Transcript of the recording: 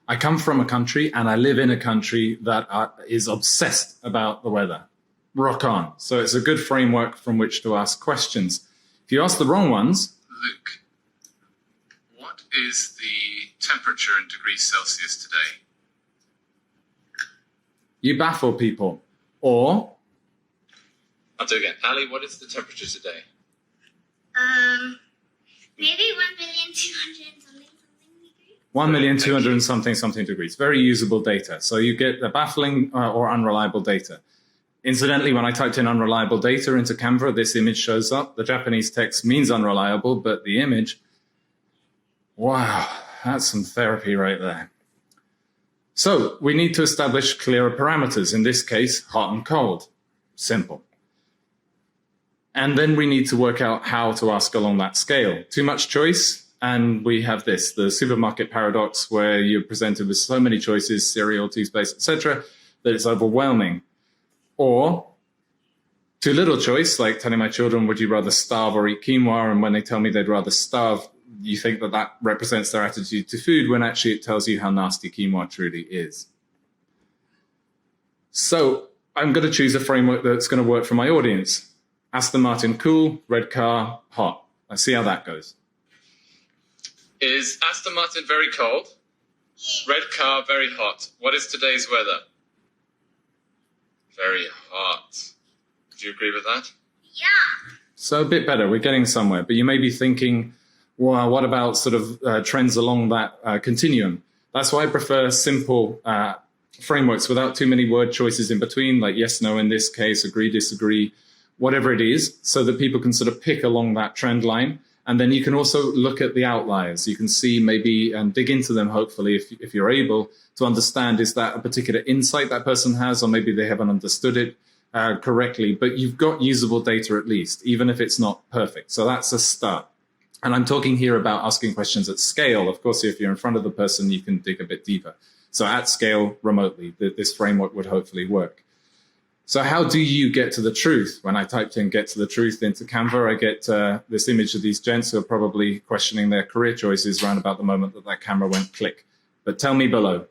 I come from a country and I live in a country that is obsessed about the weather. Rock on. So it's a good framework from which to ask questions. If you ask the wrong ones... Luke, what is the temperature in degrees Celsius today? You baffle people. Or... I'll do it again. Ali, what is the temperature today? Maybe 1,200,000 something degrees. 1,200,000 something degrees. Very usable data. So you get the baffling or unreliable data. Incidentally, when I typed in unreliable data into Canva, this image shows up. The Japanese text means unreliable, but the image, wow, that's some therapy right there. So we need to establish clearer parameters. In this case, hot and cold. Simple. And then we need to work out how to ask along that scale. Too much choice, and we have this, the supermarket paradox, where you're presented with so many choices, cereal, toothpaste, etc., that it's overwhelming. Or too little choice, like telling my children, would you rather starve or eat quinoa? And when they tell me they'd rather starve, you think that that represents their attitude to food, when actually it tells you how nasty quinoa truly is. So I'm going to choose a framework that's going to work for my audience. Aston Martin, cool. Red car, hot. Let's see how that goes. Is Aston Martin very cold? Yeah. Red car, very hot. What is today's weather? Very hot. Do you agree with that? Yeah. So a bit better. We're getting somewhere. But you may be thinking, well, what about sort of trends along that continuum? That's why I prefer simple frameworks without too many word choices in between, like yes, no in this case, agree, disagree, whatever it is, so that people can sort of pick along that trend line. And then you can also look at the outliers. You can see maybe and dig into them, hopefully, if you're able to understand, is that a particular insight that person has, or maybe they haven't understood it correctly. But you've got usable data at least, even if it's not perfect. So that's a start. And I'm talking here about asking questions at scale. Of course, if you're in front of the person, you can dig a bit deeper. So at scale, remotely, this framework would hopefully work. So how do you get to the truth? When I typed in get to the truth into Canva, I get this image of these gents who are probably questioning their career choices around about the moment that camera went click. But tell me below.